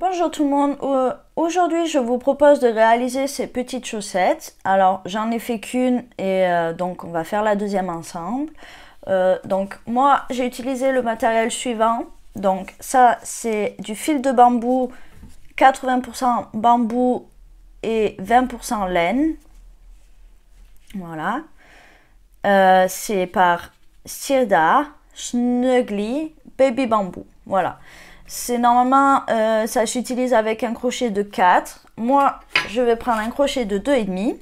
Bonjour tout le monde, aujourd'hui je vous propose de réaliser ces petites chaussettes. Alors j'en ai fait qu'une et donc on va faire la deuxième ensemble. Donc moi j'ai utilisé le matériel suivant. Donc ça c'est du fil de bambou, 80% bambou et 20% laine. Voilà. C'est par Sirda, Snugly, Baby Bamboo. Voilà. C'est normalement, ça s'utilise avec un crochet de 4. Moi, je vais prendre un crochet de 2,5.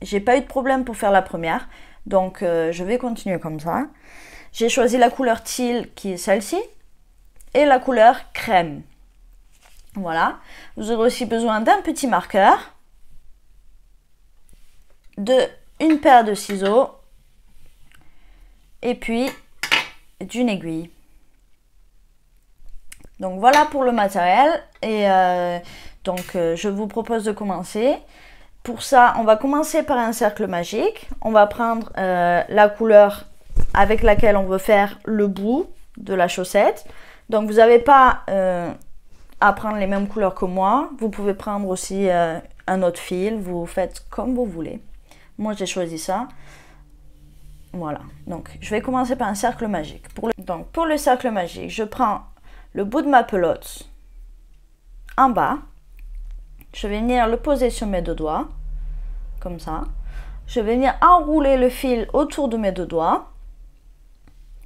J'ai pas eu de problème pour faire la première. Donc, je vais continuer comme ça. J'ai choisi la couleur teal qui est celle-ci. Et la couleur crème. Voilà. Vous aurez aussi besoin d'un petit marqueur. Une paire de ciseaux. Et puis, d'une aiguille. Donc voilà pour le matériel et je vous propose de commencer. Pour ça, on va commencer par un cercle magique. On va prendre la couleur avec laquelle on veut faire le bout de la chaussette. Donc vous n'avez pas à prendre les mêmes couleurs que moi. Vous pouvez prendre aussi un autre fil. Vous faites comme vous voulez. Moi j'ai choisi ça. Voilà. Donc je vais commencer par un cercle magique. Pour le cercle magique, je prends le bout de ma pelote en bas, je vais venir le poser sur mes deux doigts, comme ça. Je vais venir enrouler le fil autour de mes deux doigts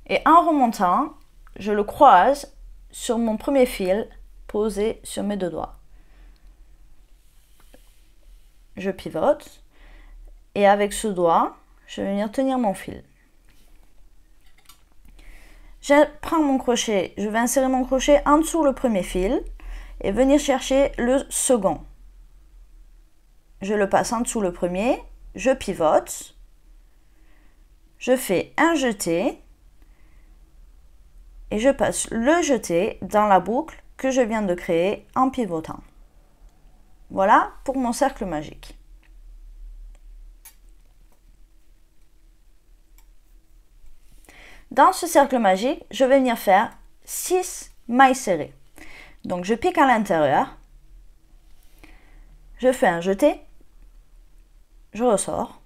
et en remontant, je le croise sur mon premier fil posé sur mes deux doigts. Je pivote et avec ce doigt, je vais venir tenir mon fil. Je prends mon crochet, je vais insérer mon crochet en dessous le premier fil et venir chercher le second. Je le passe en dessous le premier, je pivote, je fais un jeté et je passe le jeté dans la boucle que je viens de créer en pivotant. Voilà pour mon cercle magique. Dans ce cercle magique, je vais venir faire 6 mailles serrées. Donc je pique à l'intérieur, je fais un jeté, je ressors,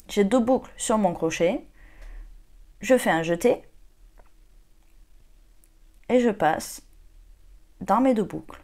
j'ai deux boucles sur mon crochet, je fais un jeté et je passe dans mes deux boucles.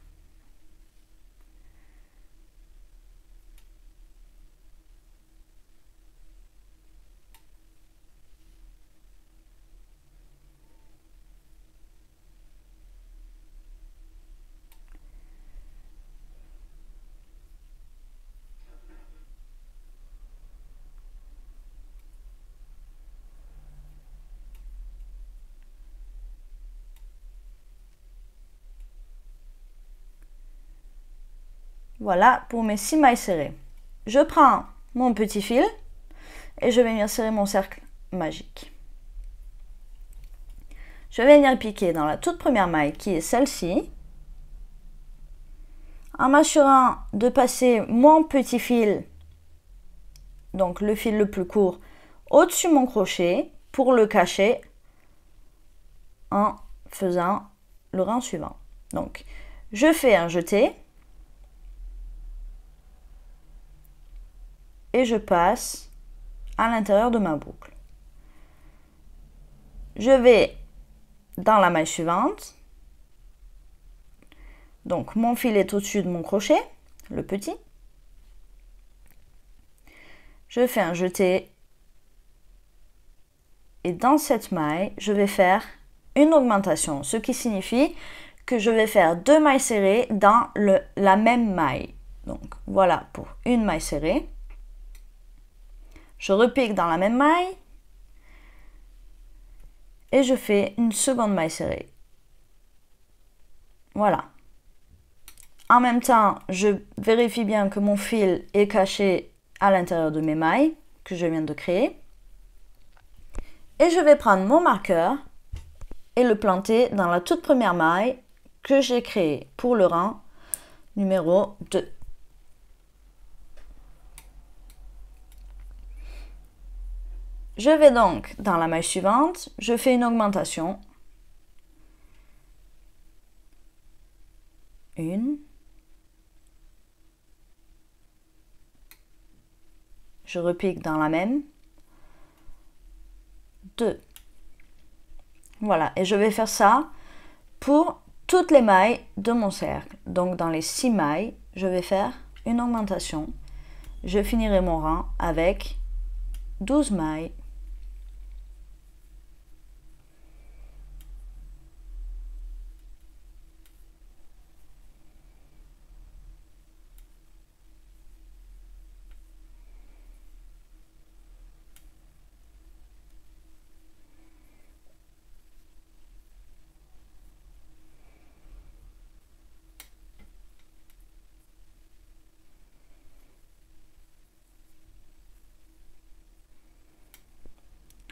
Voilà pour mes 6 mailles serrées. Je prends mon petit fil et je vais venir serrer mon cercle magique. Je vais venir piquer dans la toute première maille qui est celle-ci, en m'assurant de passer mon petit fil, donc le fil le plus court, au-dessus de mon crochet pour le cacher en faisant le rang suivant. Donc, je fais un jeté et je passe à l'intérieur de ma boucle. Je vais dans la maille suivante. Donc mon fil est au-dessus de mon crochet, le petit. Je fais un jeté et dans cette maille, je vais faire une augmentation, ce qui signifie que je vais faire 2 mailles serrées dans la même maille. Donc voilà pour une maille serrée. Je repique dans la même maille et je fais une seconde maille serrée. Voilà. En même temps, je vérifie bien que mon fil est caché à l'intérieur de mes mailles que je viens de créer. Et je vais prendre mon marqueur et le planter dans la toute première maille que j'ai créée pour le rang numéro 2. Je vais donc dans la maille suivante, je fais une augmentation. Une. Je repique dans la même. 2. Voilà, et je vais faire ça pour toutes les mailles de mon cercle. Donc dans les 6 mailles, je vais faire une augmentation. Je finirai mon rang avec 12 mailles.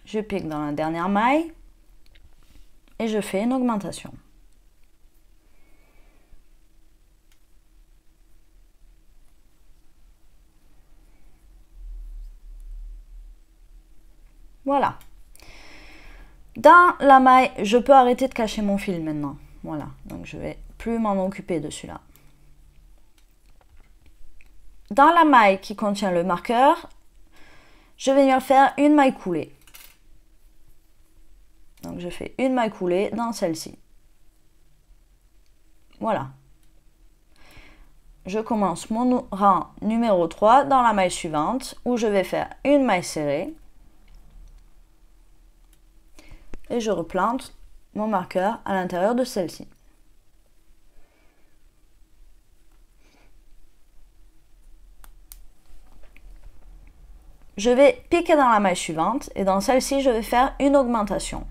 Je pique dans la dernière maille et je fais une augmentation. Voilà. Dans la maille, je peux arrêter de cacher mon fil maintenant. Voilà, donc je vais plus m'en occuper de celui-là. Dans la maille qui contient le marqueur, je vais venir faire une maille coulée. Donc je fais une maille coulée dans celle-ci. Voilà. Je commence mon rang numéro 3 dans la maille suivante où je vais faire une maille serrée. Et je replante mon marqueur à l'intérieur de celle-ci. Je vais piquer dans la maille suivante et dans celle-ci, je vais faire une augmentation.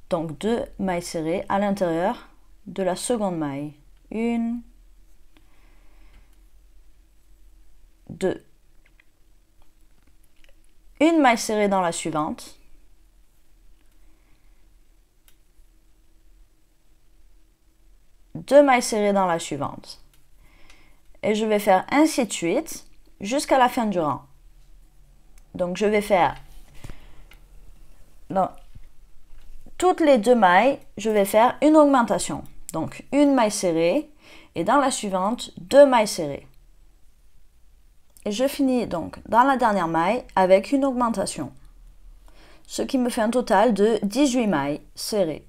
Donc 2 mailles serrées à l'intérieur de la seconde maille. 1, 2. Une maille serrée dans la suivante. Deux mailles serrées dans la suivante. Et je vais faire ainsi de suite jusqu'à la fin du rang. Donc je vais faire dans toutes les 2 mailles, je vais faire une augmentation. Donc une maille serrée et dans la suivante 2 mailles serrées. Et je finis donc dans la dernière maille avec une augmentation. Ce qui me fait un total de 18 mailles serrées.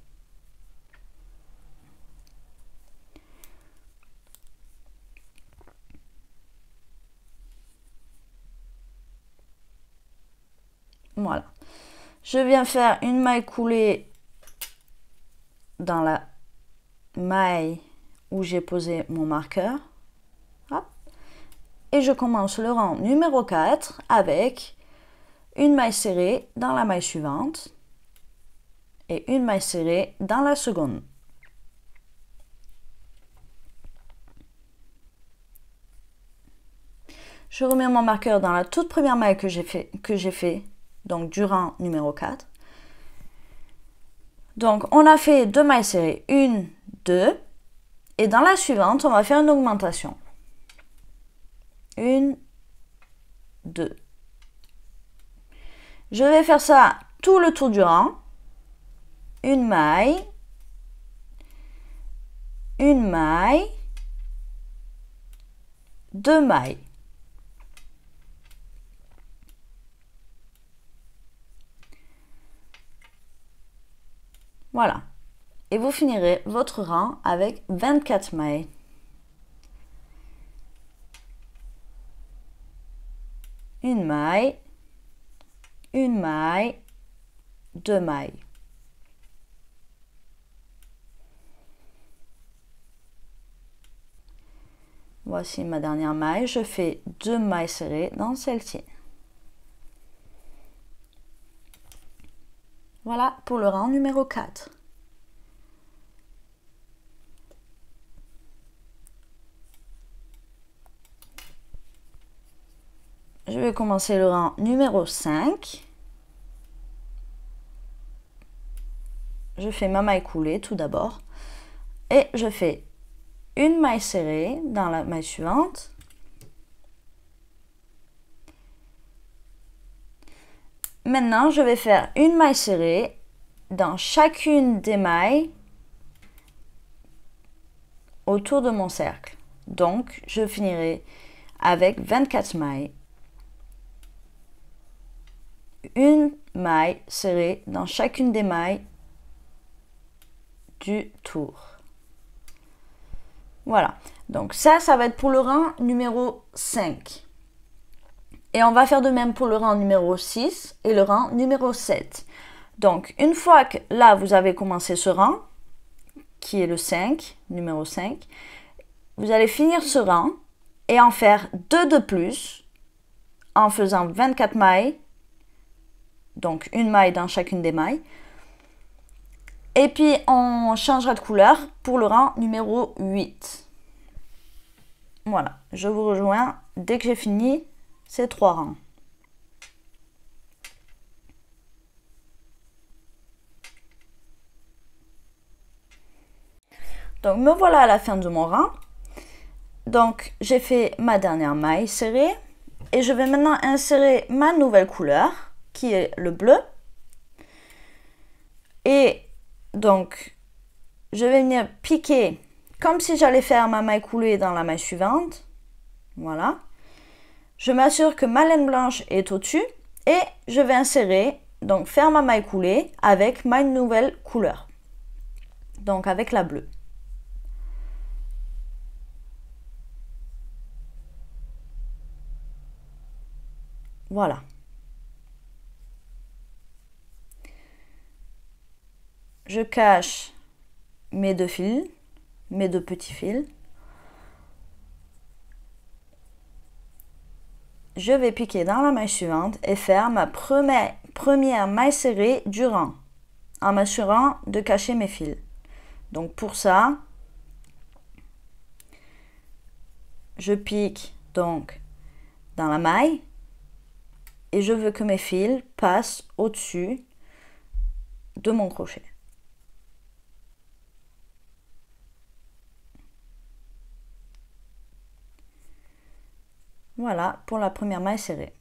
Voilà. Je viens faire une maille coulée dans la maille où j'ai posé mon marqueur. Hop. Et je commence le rang numéro 4 avec une maille serrée dans la maille suivante et une maille serrée dans la seconde. Je remets mon marqueur dans la toute première maille que j'ai fait donc du rang numéro 4. Donc on a fait 2 mailles serrées, 1, 2, et dans la suivante on va faire une augmentation. 1, 2. Je vais faire ça tout le tour du rang. Une maille, 2 mailles. Voilà. Et vous finirez votre rang avec 24 mailles. Une maille, 2 mailles. Voici ma dernière maille. Je fais 2 mailles serrées dans celle-ci. Voilà pour le rang numéro 4. Je vais commencer le rang numéro 5. Je fais ma maille coulée tout d'abord. Et je fais une maille serrée dans la maille suivante. Maintenant, je vais faire une maille serrée dans chacune des mailles autour de mon cercle. Donc, je finirai avec 24 mailles. Une maille serrée dans chacune des mailles du tour. Voilà. Donc ça va être pour le rang numéro 5. Et on va faire de même pour le rang numéro 6 et le rang numéro 7. Donc, une fois que là, vous avez commencé ce rang, qui est le 5, numéro 5, vous allez finir ce rang et en faire 2 de plus en faisant 24 mailles, donc une maille dans chacune des mailles. Et puis, on changera de couleur pour le rang numéro 8. Voilà, je vous rejoins dès que j'ai fini ces 3 rangs. Donc, me voilà à la fin de mon rang. Donc, j'ai fait ma dernière maille serrée. Et je vais maintenant insérer ma nouvelle couleur, qui est le bleu. Et donc, je vais venir piquer comme si j'allais faire ma maille coulée dans la maille suivante. Voilà. Je m'assure que ma laine blanche est au-dessus. Et je vais insérer, donc faire ma maille coulée avec ma nouvelle couleur. Donc, avec la bleue. Voilà. Je cache mes 2 fils, mes 2 petits fils. Je vais piquer dans la maille suivante et faire ma première maille serrée du rang, en m'assurant de cacher mes fils. Donc pour ça, je pique donc dans la maille et je veux que mes fils passent au-dessus de mon crochet. Voilà pour la première maille serrée.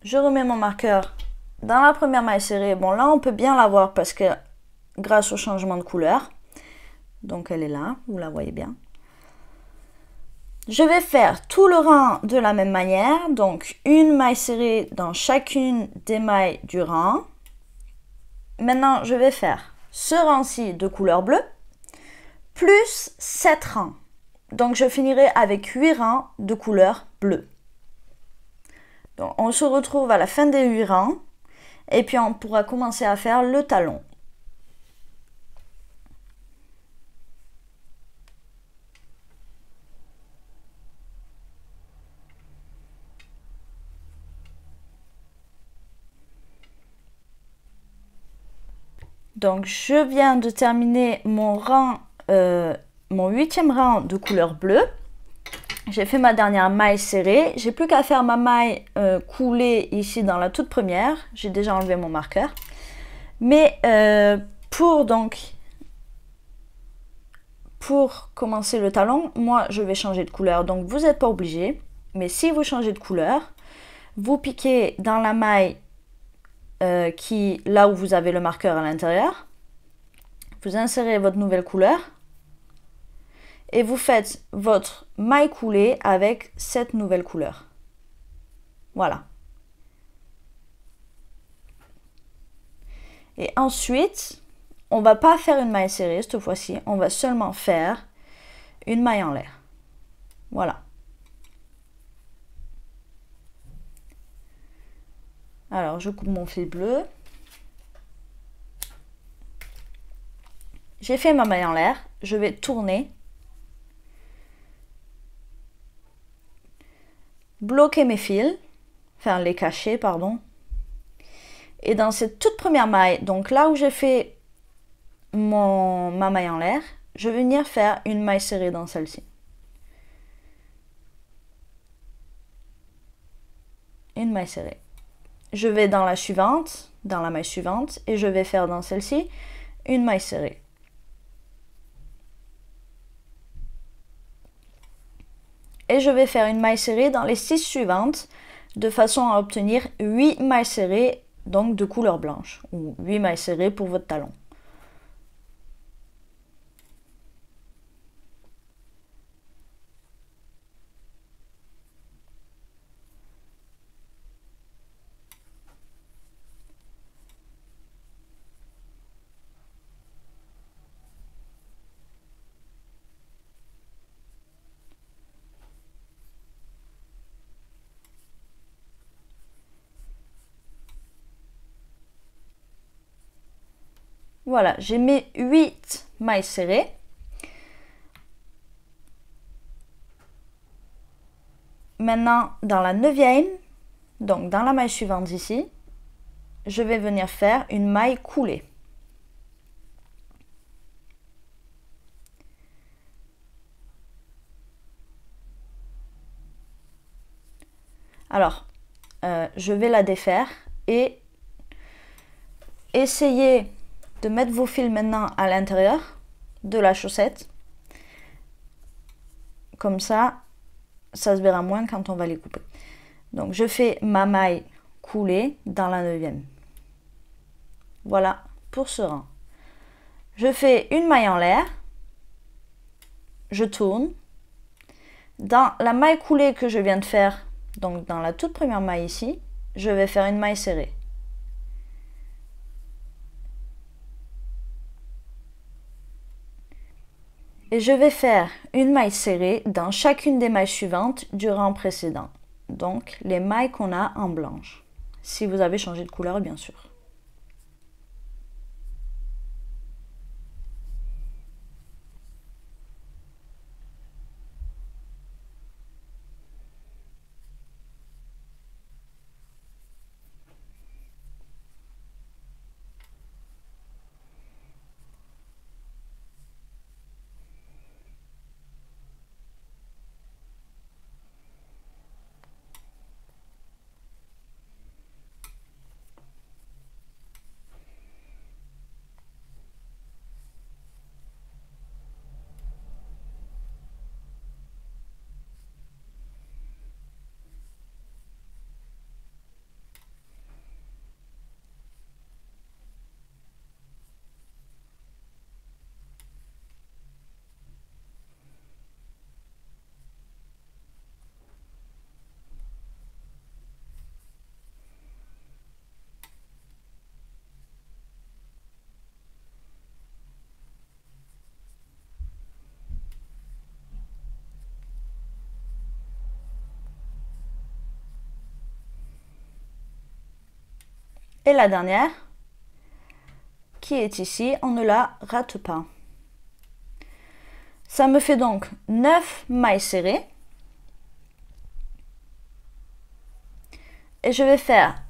Je remets mon marqueur dans la première maille serrée. Bon, là, on peut bien la voir parce que grâce au changement de couleur. Donc, elle est là, vous la voyez bien. Je vais faire tout le rang de la même manière. Donc, une maille serrée dans chacune des mailles du rang. Maintenant, je vais faire ce rang-ci de couleur bleue, plus 7 rangs. Donc, je finirai avec 8 rangs de couleur bleue. Donc, on se retrouve à la fin des 8 rangs et puis on pourra commencer à faire le talon. Donc, je viens de terminer mon rang, mon 8e rang de couleur bleue. J'ai fait ma dernière maille serrée. J'ai plus qu'à faire ma maille coulée ici dans la toute première. J'ai déjà enlevé mon marqueur. Mais pour commencer le talon, moi je vais changer de couleur. Donc vous n'êtes pas obligé. Mais si vous changez de couleur, vous piquez dans la maille là où vous avez le marqueur à l'intérieur. Vous insérez votre nouvelle couleur. Et vous faites votre maille coulée avec cette nouvelle couleur. Voilà. Et ensuite, on ne va pas faire une maille serrée cette fois-ci. On va seulement faire une maille en l'air. Voilà. Alors, je coupe mon fil bleu. J'ai fait ma maille en l'air. Je vais tourner. Bloquer mes fils, enfin les cacher, pardon. Et dans cette toute première maille, donc là où j'ai fait ma maille en l'air, je vais venir faire une maille serrée dans celle-ci. Une maille serrée. Je vais dans la suivante, dans la maille suivante, et je vais faire dans celle-ci une maille serrée. et je vais faire une maille serrée dans les 6 suivantes de façon à obtenir 8 mailles serrées donc de couleur blanche ou 8 mailles serrées pour votre talon. Voilà, j'ai mis 8 mailles serrées. Maintenant, dans la 9e, donc dans la maille suivante ici, je vais venir faire une maille coulée. Alors, je vais la défaire et essayez de mettre vos fils maintenant à l'intérieur de la chaussette. Comme ça, ça se verra moins quand on va les couper. Donc, je fais ma maille coulée dans la 9e. Voilà pour ce rang. Je fais une maille en l'air. Je tourne. Dans la maille coulée que je viens de faire, donc dans la toute première maille ici, je vais faire une maille serrée. Et je vais faire une maille serrée dans chacune des mailles suivantes du rang précédent. Donc les mailles qu'on a en blanche. Si vous avez changé de couleur, bien sûr. Et la dernière, qui est ici, on ne la rate pas. Ça me fait donc 9 mailles serrées. Et je vais faire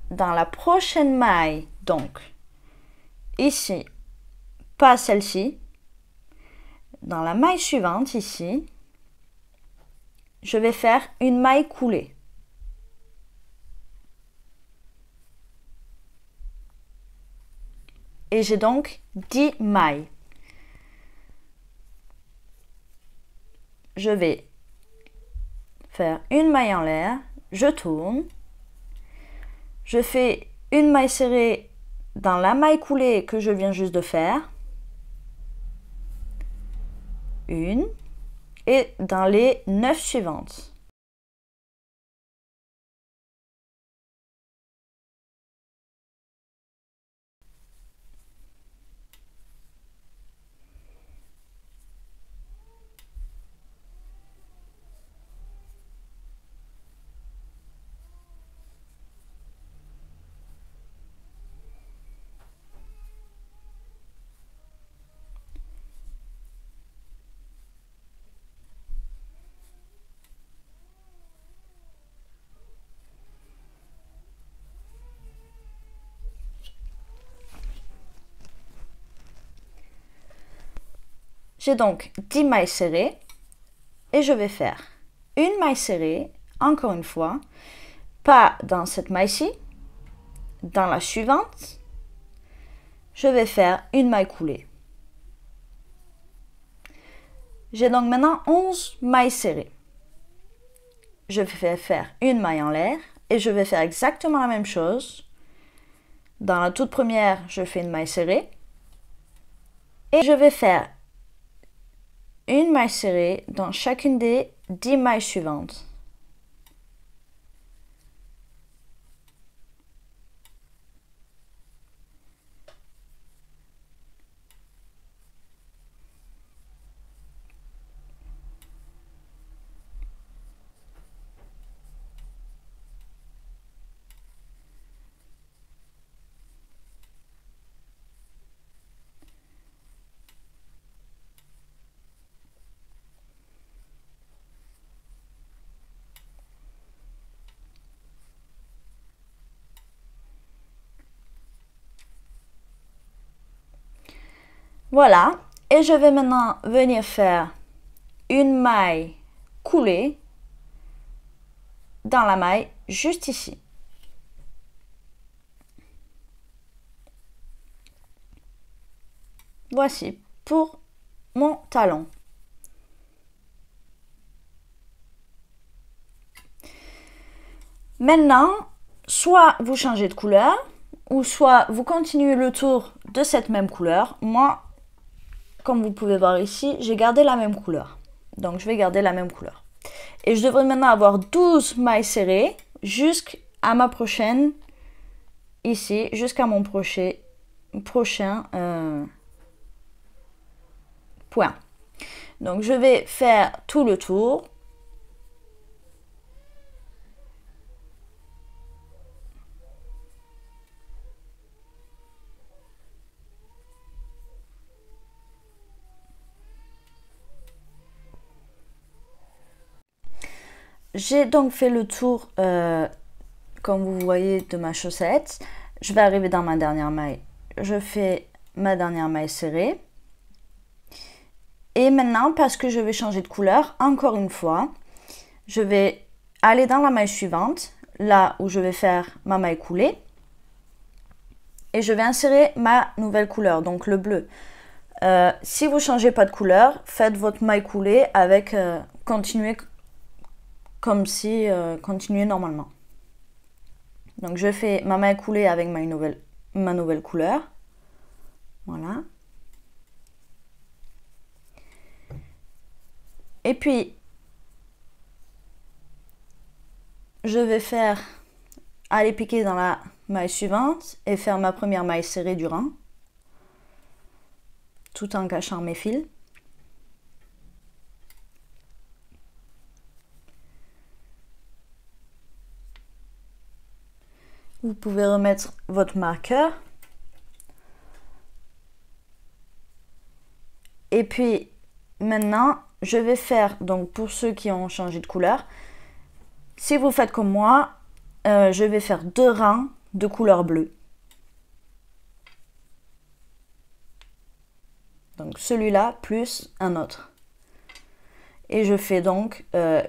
dans la prochaine maille, donc ici, pas celle-ci, dans la maille suivante ici, je vais faire une maille coulée. Et j'ai donc 10 mailles. Je vais faire une maille en l'air, je tourne, je fais une maille serrée dans la maille coulée que je viens juste de faire, une, et dans les 9 suivantes. J'ai donc 10 mailles serrées et je vais faire une maille serrée, encore une fois, pas dans cette maille-ci, dans la suivante, je vais faire une maille coulée. J'ai donc maintenant 11 mailles serrées. je vais faire une maille en l'air et je vais faire exactement la même chose. Dans la toute première, je fais une maille serrée et je vais faire une maille serrée dans chacune des 10 mailles suivantes. Voilà, et je vais maintenant venir faire une maille coulée dans la maille juste ici. Voici pour mon talon. Maintenant, soit vous changez de couleur, ou soit vous continuez le tour de cette même couleur. Moi, comme vous pouvez voir ici, j'ai gardé la même couleur. Donc, je vais garder la même couleur. Et je devrais maintenant avoir 12 mailles serrées jusqu'à ma prochaine, ici, jusqu'à mon prochain point. Donc, je vais faire tout le tour. J'ai donc fait le tour, comme vous voyez, de ma chaussette. Je vais arriver dans ma dernière maille. Je fais ma dernière maille serrée. Et maintenant, parce que je vais changer de couleur, encore une fois, je vais aller dans la maille suivante, là où je vais faire ma maille coulée. Et je vais insérer ma nouvelle couleur, donc le bleu. Si vous ne changez pas de couleur, faites votre maille coulée avec, continuez comme si continuez normalement. Donc je fais ma maille coulée avec ma nouvelle couleur. Voilà. Et puis, je vais aller piquer dans la maille suivante et faire ma première maille serrée du rang, tout en cachant mes fils. Vous pouvez remettre votre marqueur. Et puis, maintenant, je vais faire, donc pour ceux qui ont changé de couleur, si vous faites comme moi, je vais faire 2 rangs de couleur bleue. Donc celui-là plus un autre. Et je fais donc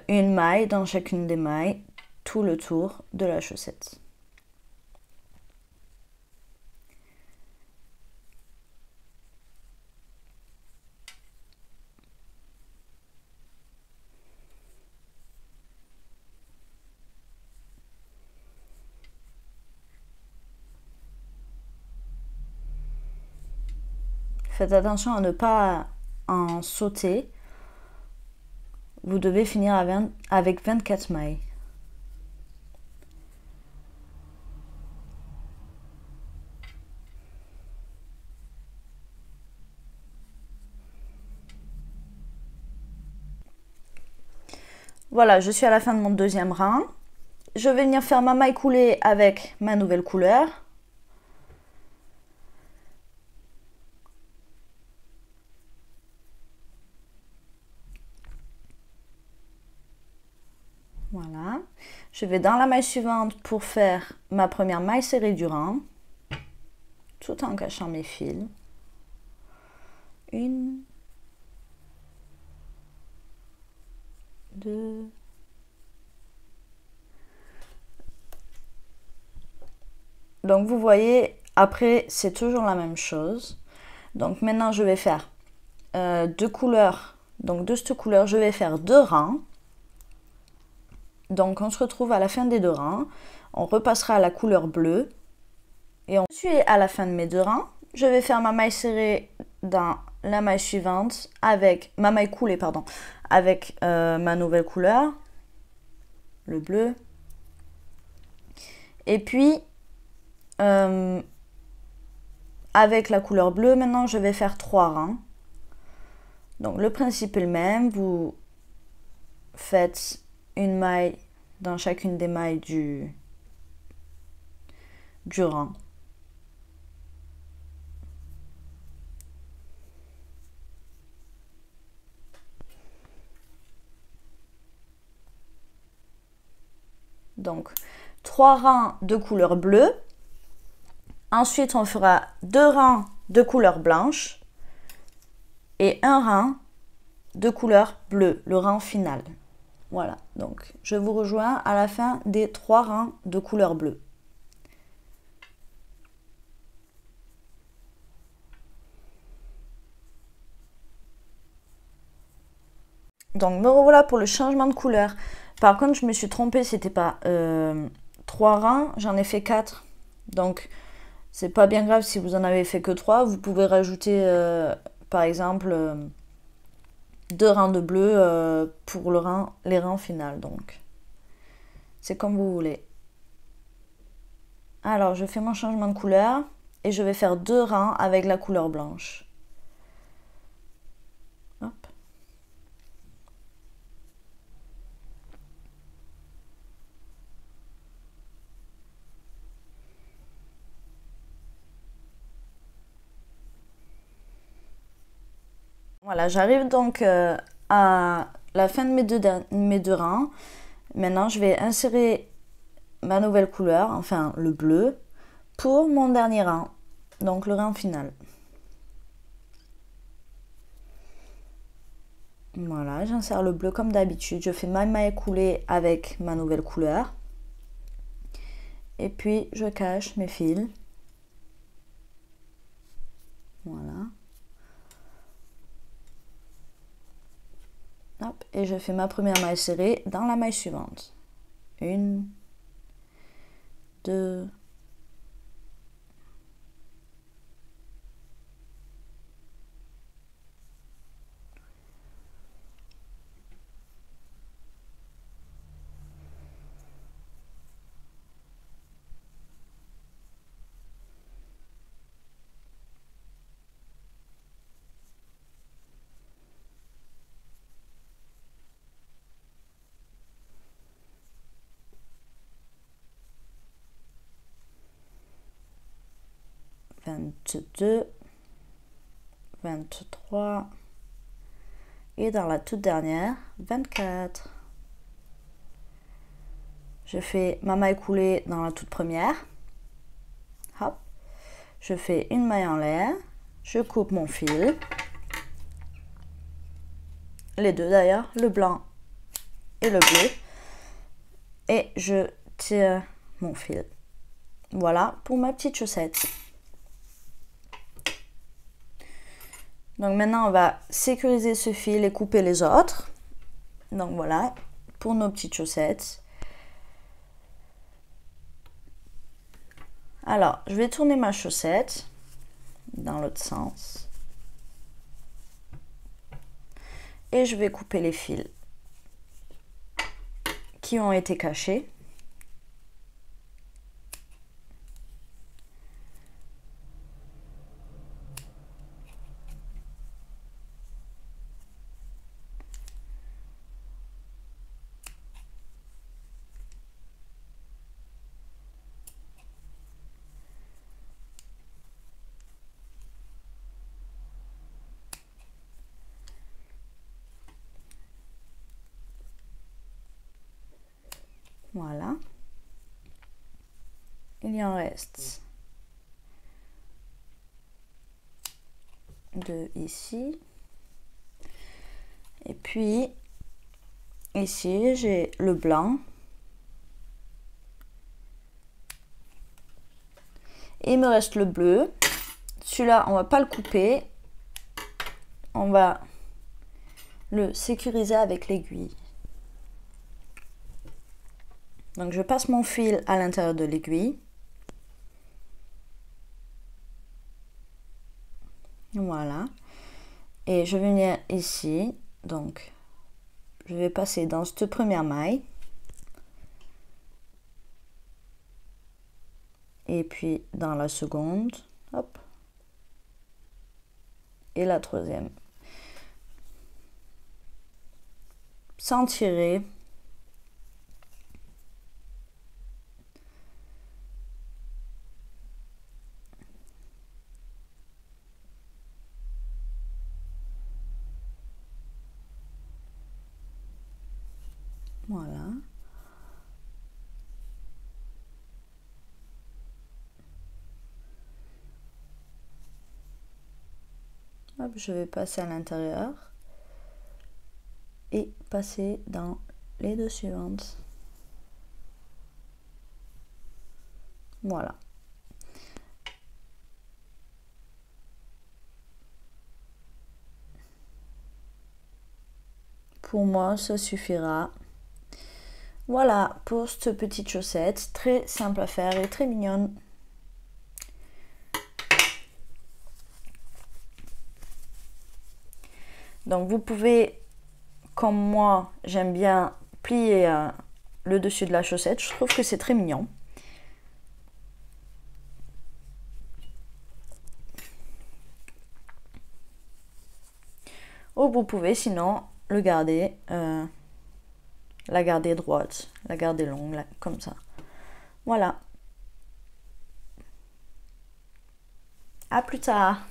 une maille dans chacune des mailles, tout le tour de la chaussette. Faites attention à ne pas en sauter. Vous devez finir avec 24 mailles. Voilà, je suis à la fin de mon deuxième rang. Je vais venir faire ma maille coulée avec ma nouvelle couleur. Voilà. Je vais dans la maille suivante pour faire ma première maille serrée du rang, tout en cachant mes fils. 1, 2, donc vous voyez, après c'est toujours la même chose. Donc maintenant je vais faire 2 couleurs. Donc de cette couleur, je vais faire 2 rangs Donc on se retrouve à la fin des 2 rangs. On repassera à la couleur bleue. Et on suit à la fin de mes 2 rangs. Je vais faire ma maille serrée dans la maille suivante avec ma maille coulée, pardon, avec ma nouvelle couleur, le bleu. Et puis avec la couleur bleue, maintenant je vais faire 3 rangs. Donc le principe est le même, vous faites une maille dans chacune des mailles du rang. Donc 3 rangs de couleur bleue. Ensuite on fera 2 rangs de couleur blanche et un rang de couleur bleue, le rang final. Voilà, donc je vous rejoins à la fin des 3 rangs de couleur bleue. Donc me revoilà pour le changement de couleur. Par contre, je me suis trompée, c'était pas 3 rangs, j'en ai fait 4. Donc c'est pas bien grave si vous en avez fait que 3. Vous pouvez rajouter par exemple 2 rangs de bleu pour les rangs finaux. Donc c'est comme vous voulez. Alors je fais mon changement de couleur et je vais faire 2 rangs avec la couleur blanche. Hop. Voilà, j'arrive donc à la fin de mes deux rangs. Maintenant, je vais insérer ma nouvelle couleur, enfin le bleu, pour mon dernier rang, donc le rang final. Voilà, j'insère le bleu comme d'habitude. Je fais ma maille coulée avec ma nouvelle couleur. Et puis, je cache mes fils. Voilà. Hop, et je fais ma première maille serrée dans la maille suivante. 1, 2, 22, 23 et dans la toute dernière 24. Je fais ma maille coulée dans la toute première. Hop. Je fais une maille en l'air, je coupe mon fil. Les deux d'ailleurs, le blanc et le bleu. Et je tire mon fil. Voilà pour ma petite chaussette. Donc maintenant on va sécuriser ce fil et couper les autres. Donc voilà pour nos petites chaussettes. Alors je vais tourner ma chaussette dans l'autre sens. Et je vais couper les fils qui ont été cachés. Voilà. Il y en reste 2 ici. Et puis, ici, j'ai le blanc. Et il me reste le bleu. Celui-là, on va pas le couper. On va le sécuriser avec l'aiguille. Donc je passe mon fil à l'intérieur de l'aiguille. Voilà. Et je vais venir ici. Donc je vais passer dans cette première maille. Et puis dans la seconde. Hop. Et la troisième. Sans tirer. Voilà. Hop, je vais passer à l'intérieur et passer dans les deux suivantes. Voilà. Pour moi, ça suffira. Voilà pour cette petite chaussette, très simple à faire et très mignonne. Donc vous pouvez, comme moi, j'aime bien plier le dessus de la chaussette. Je trouve que c'est très mignon. Ou vous pouvez sinon le garder, la garder droite, la garder longue, là, comme ça. Voilà. À plus tard.